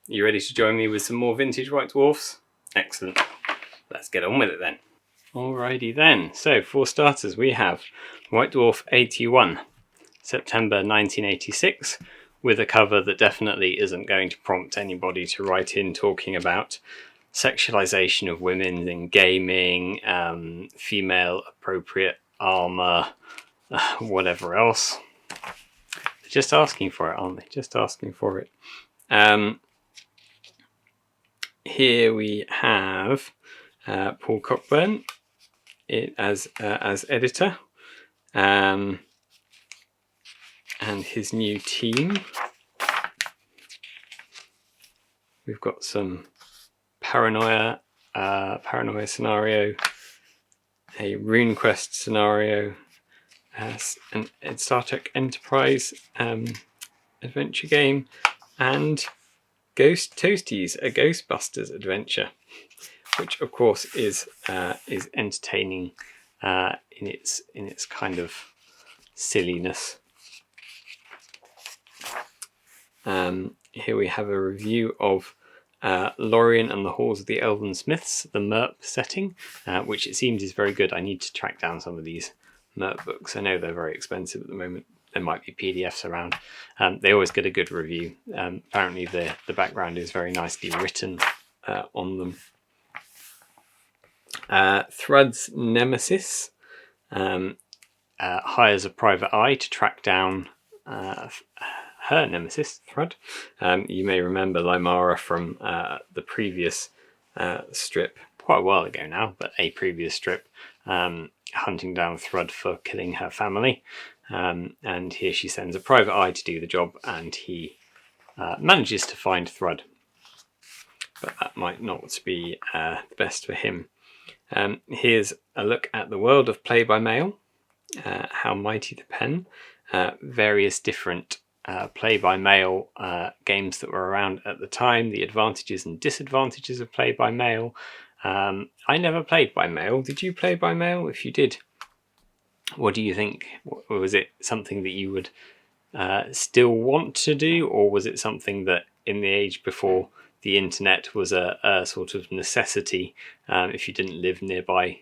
You ready to join me with some more vintage White Dwarfs? Excellent. Let's get on with it then. Alrighty then. So for starters, we have White Dwarf 81, September 1986, with a cover that definitely isn't going to prompt anybody to write in talking about sexualization of women in gaming, female appropriate armor, whatever else. They're just asking for it, aren't they? Just asking for it. Here we have Paul Cockburn as editor, and his new team. We've got some paranoia scenario, a RuneQuest scenario, an Star Trek Enterprise adventure game, and Ghost Toasties, a Ghostbusters adventure, which of course is entertaining in its kind of silliness. Here we have a review of Lorien and the Halls of the Elven Smiths, the MERP setting, which it seems is very good. I need to track down some of these MERP books. I know they're very expensive at the moment. There might be PDFs around. They always get a good review. Apparently the background is very nicely written on them. Thrud's Nemesis hires a private eye to track down her nemesis, Thrud. You may remember Lymara from the previous strip, quite a while ago now, but a previous strip, hunting down Thrud for killing her family. And here she sends a private eye to do the job, and he manages to find Thrud. But that might not be the best for him. Here's a look at the world of play-by-mail, How Mighty the Pen, various different play-by-mail games that were around at the time, the advantages and disadvantages of play-by-mail. I never played by mail. Did you play by mail? If you did, what do you think? Was it something that you would still want to do, or was it something that in the age before the internet was a sort of necessity if you didn't live nearby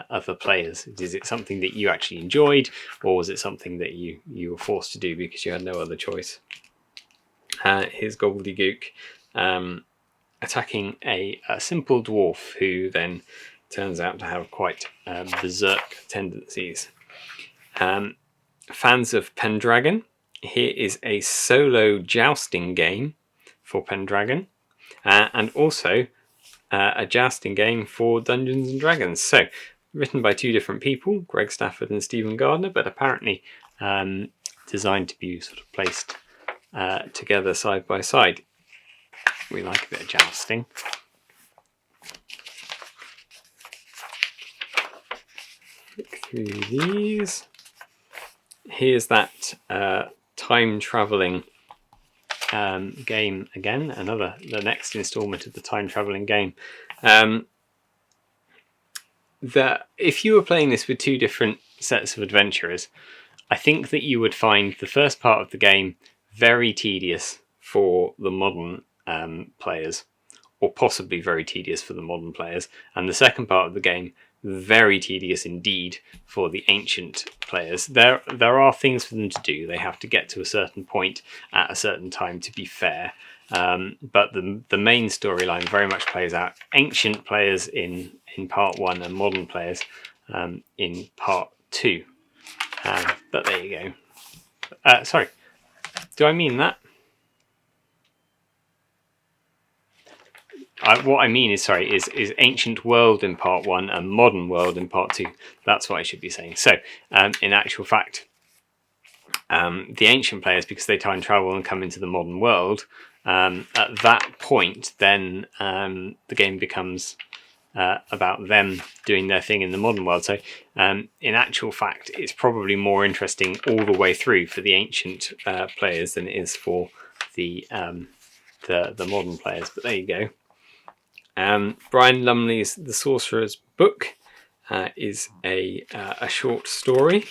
other players? Is it something that you actually enjoyed, or was it something that you were forced to do because you had no other choice? Here's Gobbledygook attacking a simple dwarf who then turns out to have quite berserk tendencies. Fans of Pendragon, here is a solo jousting game for Pendragon, and also a jousting game for Dungeons and Dragons. So, written by two different people, Greg Stafford and Stephen Gardner, but apparently designed to be sort of placed together side by side. We like a bit of jousting. Look through these. Here's that time-travelling game again, the next instalment of the time-travelling game. If you were playing this with two different sets of adventurers, I think that you would find the first part of the game very tedious for the modern players, or possibly very tedious for the modern players, and the second part of the game very tedious indeed for the ancient players. There are things for them to do. They have to get to a certain point at a certain time to be fair, but the main storyline very much plays out. Ancient players in part 1 and modern players in part 2. But there you go. Sorry, do I mean that? What I mean is ancient world in part 1 and modern world in part 2. That's what I should be saying. So, in actual fact, the ancient players, because they time travel and come into the modern world, at that point, then the game becomes about them doing their thing in the modern world. So, in actual fact, it's probably more interesting all the way through for the ancient players than it is for the modern players. But there you go. Brian Lumley's The Sorcerer's Book is a short story.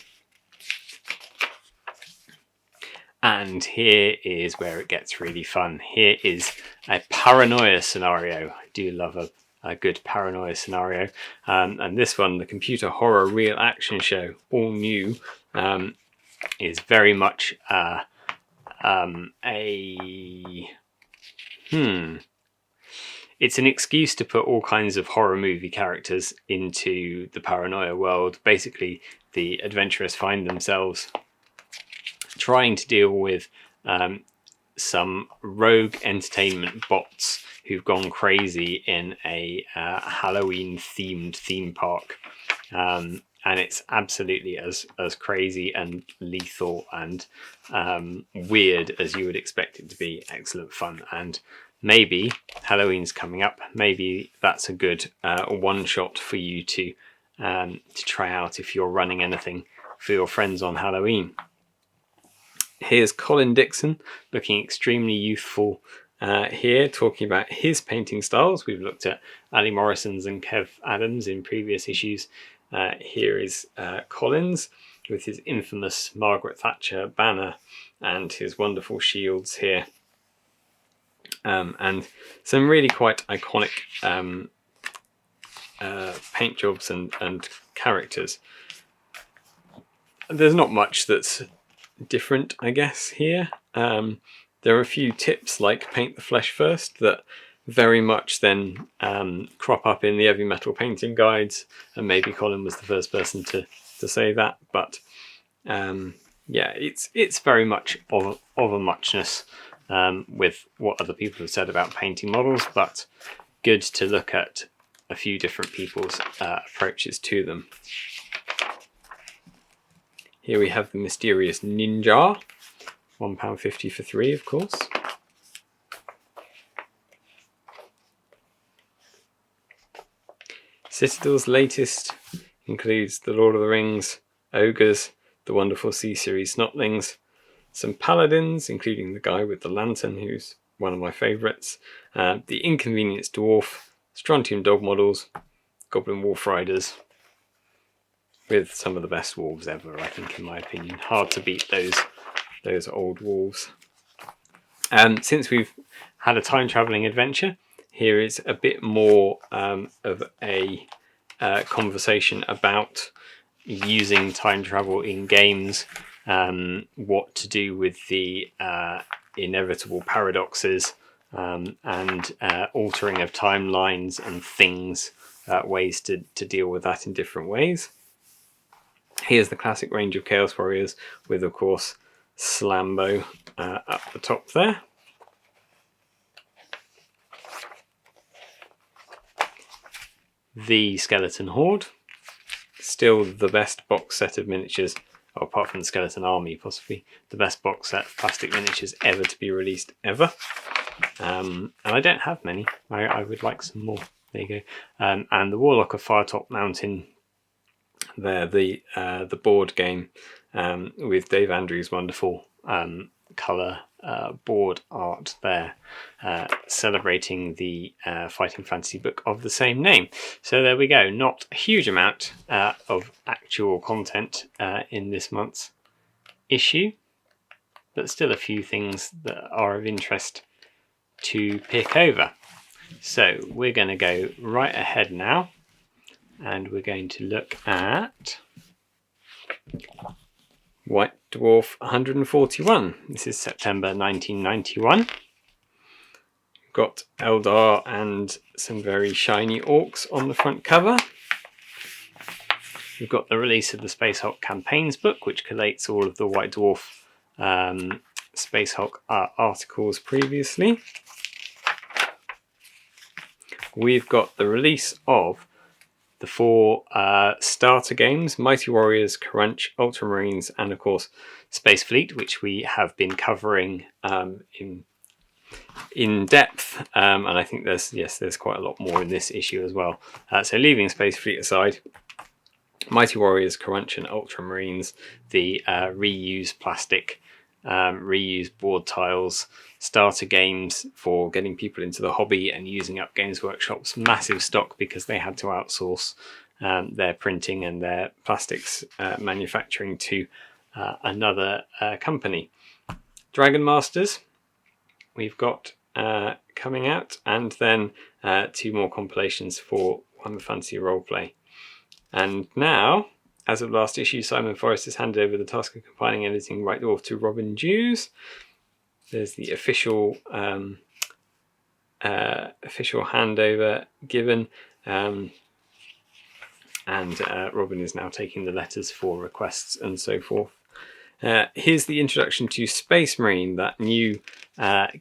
And here is where it gets really fun. Here is a paranoia scenario. I do love a good paranoia scenario. And this one, the computer horror real action show, all new, is very much it's an excuse to put all kinds of horror movie characters into the paranoia world. Basically, the adventurers find themselves trying to deal with some rogue entertainment bots who've gone crazy in a Halloween themed theme park. And it's absolutely as crazy and lethal and weird as you would expect it to be. Excellent fun. And maybe Halloween's coming up. Maybe that's a good one shot for you to try out if you're running anything for your friends on Halloween. Here's Colin Dixon looking extremely youthful here, talking about his painting styles. We've looked at Ali Morrison's and Kev Adams in previous issues. Here is Colin's with his infamous Margaret Thatcher banner and his wonderful shields here. And some really quite iconic paint jobs and characters. There's not much that's different, I guess, here. There are a few tips like paint the flesh first that very much then crop up in the heavy metal painting guides, and maybe Colin was the first person to say that, but yeah, it's very much of a muchness with what other people have said about painting models, but good to look at a few different people's approaches to them. Here we have the mysterious Ninja, £1.50 for 3, of course. Citadel's latest includes the Lord of the Rings, Ogres, the wonderful C-Series Snotlings, some Paladins, including the guy with the lantern, who's one of my favourites, the Inconvenienced Dwarf, Strontium Dog models, Goblin Wolf Riders, with some of the best wolves ever, I think, in my opinion. Hard to beat those old wolves. Since we've had a time-travelling adventure, here is a bit more of a conversation about using time travel in games, what to do with the inevitable paradoxes and altering of timelines and things, ways to deal with that in different ways. Here's the classic range of Chaos Warriors with, of course, Slambo up the top there. The Skeleton Horde, still the best box set of miniatures, apart from the Skeleton Army possibly, the best box set of plastic miniatures ever to be released ever. And I don't have many, I would like some more. There you go. And the Warlock of Firetop Mountain there, the board game with Dave Andrews' wonderful colour board art there, celebrating the fighting fantasy book of the same name. So there we go, not a huge amount of actual content in this month's issue, but still a few things that are of interest to pick over. So we're going to go right ahead now, and we're going to look at White Dwarf 141. This is September 1991. Got Eldar and some very shiny orcs on the front cover. We've got the release of the Space Hulk Campaigns book, which collates all of the White Dwarf Space Hulk articles previously. We've got the release of the 4 starter games, Mighty Warriors, Crunch, Ultramarines, and of course Space Fleet, which we have been covering in depth, and I think there's quite a lot more in this issue as well. So leaving Space Fleet aside, Mighty Warriors, Crunch, and Ultramarines, the reuse plastic, reuse board tiles, starter games for getting people into the hobby and using up Games Workshop's massive stock because they had to outsource their printing and their plastics manufacturing to another company. Dragon Masters we've got coming out, and then 2 more compilations for Warhammer Fantasy Roleplay. And now, as of last issue, Simon Forrest has handed over the task of compiling and editing White Dwarf to Robin Dews. There's the official handover given, and Robin is now taking the letters for requests and so forth. Here's the introduction to Space Marine, that new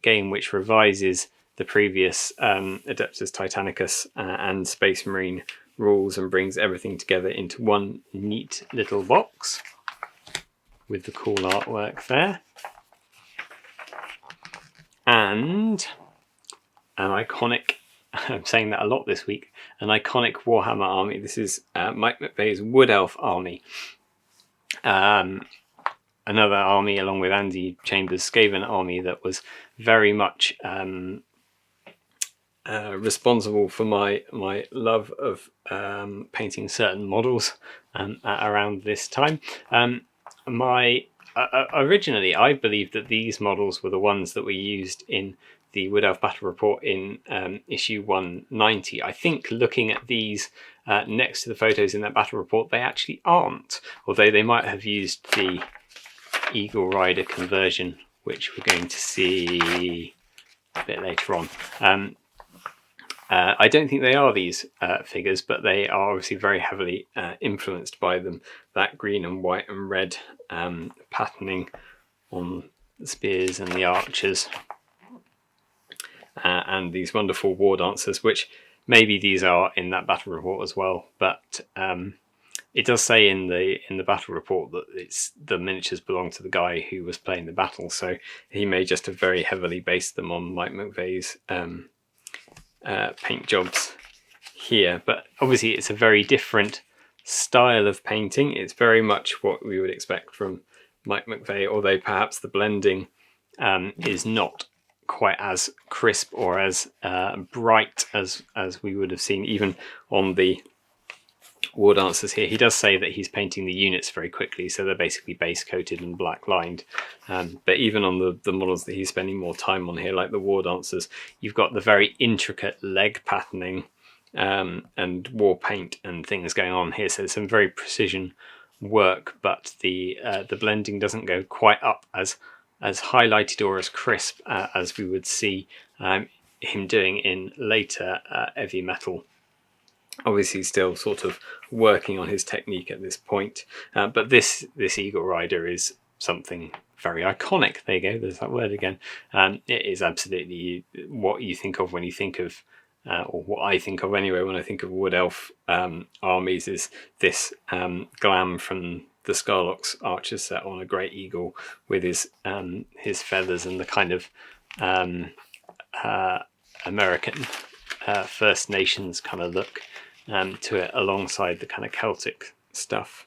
game which revises the previous Adeptus Titanicus and Space Marine rules and brings everything together into one neat little box with the cool artwork there. And an iconic, I'm saying that a lot this week, an iconic Warhammer army. This is Mike McVeigh's Wood Elf army. Another army, along with Andy Chambers' Skaven army, that was very much responsible for my love of painting certain models around this time. Originally, I believed that these models were the ones that were used in the Wood Elf Battle Report in issue 190. I think looking at these next to the photos in that battle report, they actually aren't, although they might have used the Eagle Rider conversion, which we're going to see a bit later on. I don't think they are these figures, but they are obviously very heavily influenced by them. That green and white and red patterning on the spears and the archers, and these wonderful war dancers, which maybe these are in that battle report as well, but it does say in the battle report that the miniatures belong to the guy who was playing the battle, so he may just have very heavily based them on Mike McVeigh's paint jobs here. But obviously it's a very different style of painting. It's very much what we would expect from Mike McVeigh, although perhaps the blending is not quite as crisp or as bright as we would have seen even on the War Dancers here. He does say that he's painting the units very quickly, so they're basically base coated and black lined, but even on the models that he's spending more time on here, like the War Dancers, you've got the very intricate leg patterning and war paint and things going on here, so there's some very precision work, but the blending doesn't go quite up as highlighted or as crisp as we would see him doing in later heavy metal. Obviously still sort of working on his technique at this point, but this Eagle Rider is something very iconic. There you go, there's that word again. It is absolutely what you think of when you think of, or what I think of anyway when I think of Wood Elf armies, is this glam from the Scarlox Archer set on a great eagle with his feathers and the kind of American First Nations kind of look to it, alongside the kind of Celtic stuff.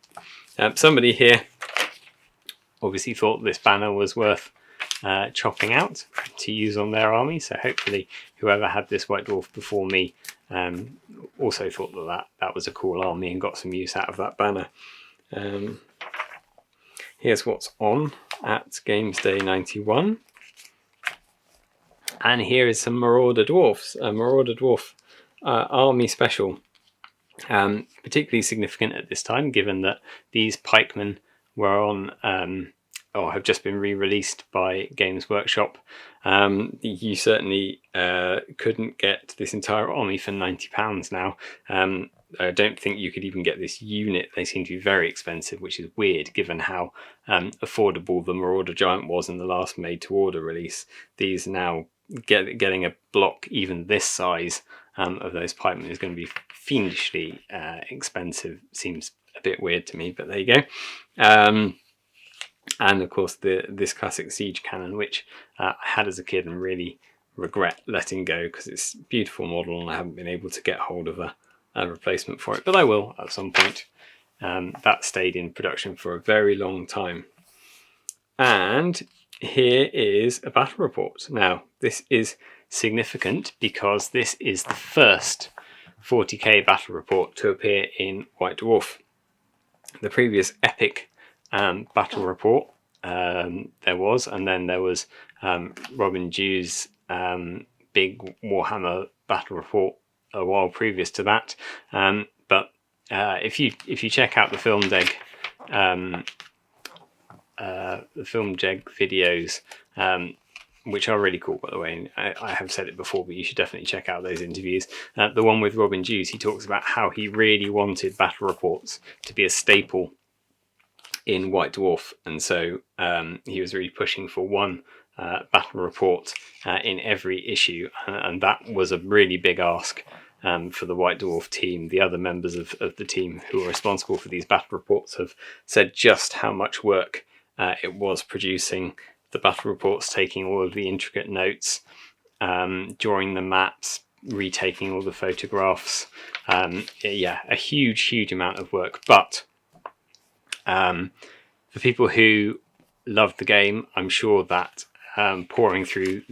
Somebody here obviously thought this banner was worth chopping out to use on their army, so hopefully whoever had this White Dwarf before me also thought that was a cool army and got some use out of that banner. Here's what's on at Games Day 91. And here is some Marauder Dwarfs, a Marauder Dwarf army special. Particularly significant at this time, given that these pikemen were on, or have just been re-released by Games Workshop. You certainly couldn't get this entire army for £90 now. I don't think you could even get this unit. They seem to be very expensive, which is weird given how affordable the Marauder Giant was in the last made-to-order release. These now getting a block even this size of those pikemen is going to be fiendishly expensive. Seems a bit weird to me, but there you go. And of course this classic siege cannon, which I had as a kid and really regret letting go because it's a beautiful model and I haven't been able to get hold of a replacement for it, but I will at some point. That stayed in production for a very long time. And here is a battle report. Now this is significant because this is the first 40k battle report to appear in White Dwarf. The previous epic battle report there was, and then there was Robin Dew's big Warhammer battle report a while previous to that. But if you check out the Film Deg videos, which are really cool, by the way. And I have said it before, but you should definitely check out those interviews. The one with Robin Dews, he talks about how he really wanted battle reports to be a staple in White Dwarf, and so he was really pushing for one battle report in every issue, and that was a really big ask for the White Dwarf team. The other members of the team who are responsible for these battle reports have said just how much work it was producing the battle reports, taking all of the intricate notes, drawing the maps, retaking all the photographs. Yeah, a huge amount of work. But for people who love the game, I'm sure that pouring through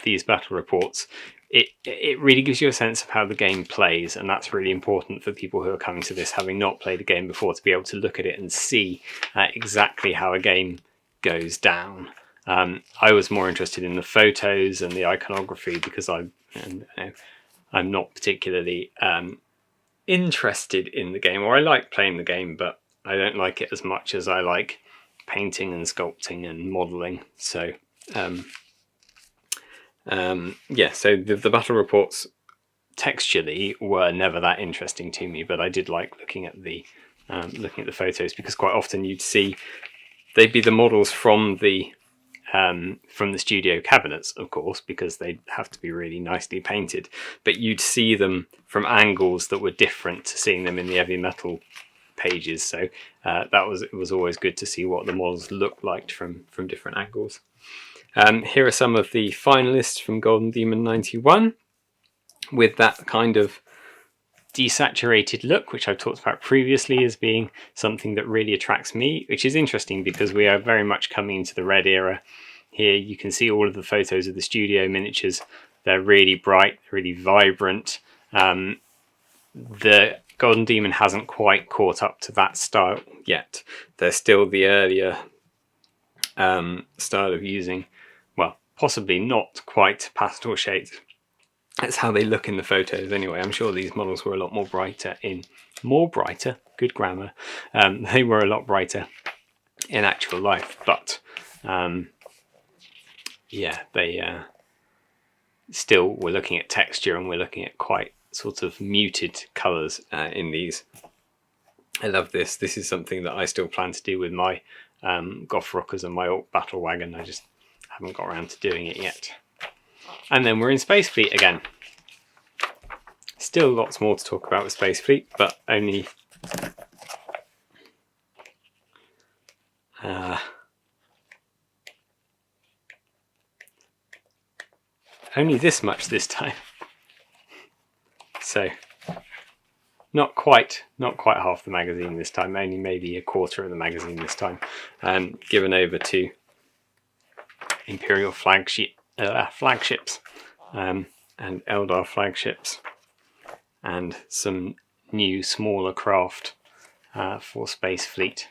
these battle reports, it really gives you a sense of how the game plays, and that's really important for people who are coming to this having not played a game before, to be able to look at it and see exactly how a game goes down. I was more interested in the photos and the iconography because I'm not particularly interested in the game, or I like playing the game, but I don't like it as much as I like painting and sculpting and modelling. So yeah, so the battle reports textually were never that interesting to me, but I did like looking at the photos, because quite often you'd see they'd be the models from the studio cabinets, of course, because they have to be really nicely painted, but you'd see them from angles that were different to seeing them in the heavy metal pages. So it was always good to see what the models looked like from different angles. Here are some of the finalists from Golden Demon 91 with that kind of desaturated look, which I've talked about previously as being something that really attracts me, which is interesting because we are very much coming into the red era. Here you can see all of the photos of the studio miniatures. They're really bright, really vibrant. The Golden Demon hasn't quite caught up to that style yet. They're still the earlier style of using, well, possibly not quite pastel shades. That's how they look in the photos anyway. I'm sure these models were a lot more brighter, good grammar. They were a lot brighter in actual life, but yeah, they still, we're looking at texture and we're looking at quite sort of muted colours in these. I love this. This is something that I still plan to do with my Goth Rockers and my Orc Battle Wagon. I just haven't got around to doing it yet. And then we're in Space Fleet again. Still lots more to talk about with Space Fleet, but only this much this time. So not quite half the magazine this time, only maybe a quarter of the magazine this time, given over to Imperial flagships and Eldar flagships, and some new smaller craft for Space Fleet.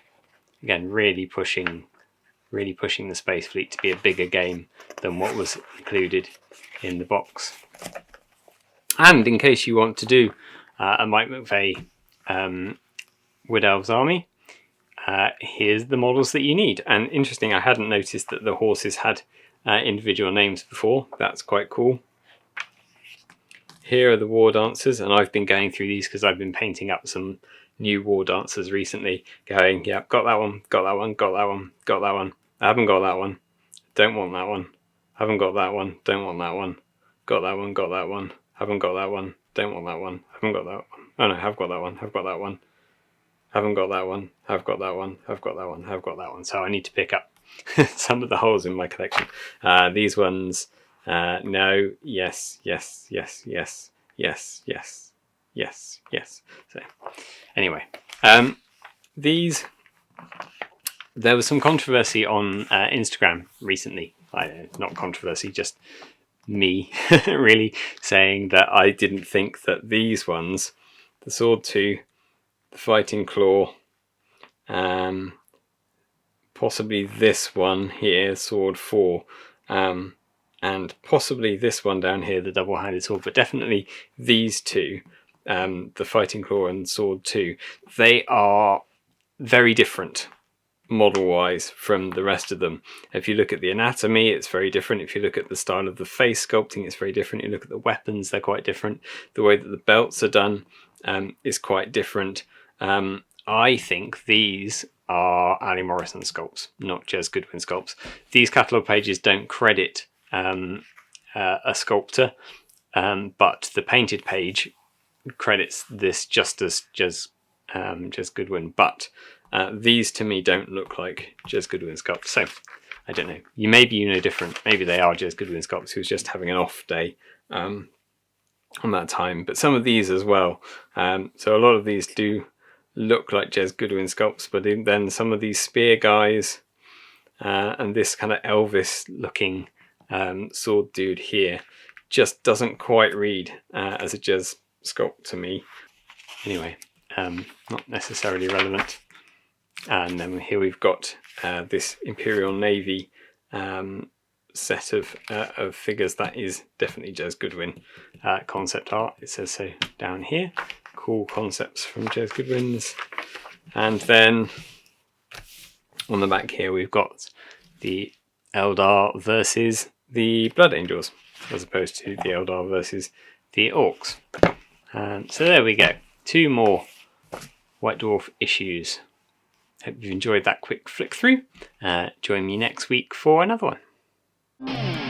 Again, really pushing the Space Fleet to be a bigger game than what was included in the box. And in case you want to do a Mike McVeigh Wood Elves army, here's the models that you need. And interesting, I hadn't noticed that the horses had individual names before. That's quite cool. Here are the War Dancers, and I've been going through these because I've been painting up some new War Dancers recently, going, yeah, got that one, got that one, got that one, got that one, I haven't got that one, don't want that one, haven't got that one, don't want that one, got that one, got that one, haven't got that one, don't want that one, haven't got that one, oh no, have got that one, have got that one, haven't got that one, have got that one, have got that one, have got that one. So I need to pick up some of the holes in my collection. These ones, no, yes, yes, yes, yes, yes, yes, yes, yes. So anyway, there was some controversy on Instagram recently. Not controversy, just me really saying that I didn't think that these ones, the Sword 2, the Fighting Claw, possibly this one here, sword 4, and possibly this one down here, the double-handed sword, but definitely these two, the fighting claw and sword 2, they are very different model-wise from the rest of them. If you look at the anatomy, it's very different. If you look at the style of the face sculpting, it's very different. You look at the weapons, they're quite different. The way that the belts are done is quite different. I think these are Ali Morrison sculpts, not Jez Goodwin sculpts. These catalogue pages don't credit a sculptor, but the painted page credits this just as Jez Goodwin, but these to me don't look like Jez Goodwin sculpts. So I don't know. Maybe you know different. Maybe they are Jez Goodwin sculpts who's just having an off day on that time. But some of these as well. So a lot of these do look like Jez Goodwin sculpts, but then some of these spear guys and this kind of Elvis looking sword dude here just doesn't quite read as a Jez sculpt to me. Anyway, not necessarily relevant. And then here we've got this Imperial Navy set of figures. That is definitely Jez Goodwin concept art. It says so down here. Cool concepts from Jez Goodwin's. And then on the back here we've got the Eldar versus the Blood Angels, as opposed to the Eldar versus the Orcs. So there we go. 2 more White Dwarf issues. Hope you've enjoyed that quick flick through. Join me next week for another one.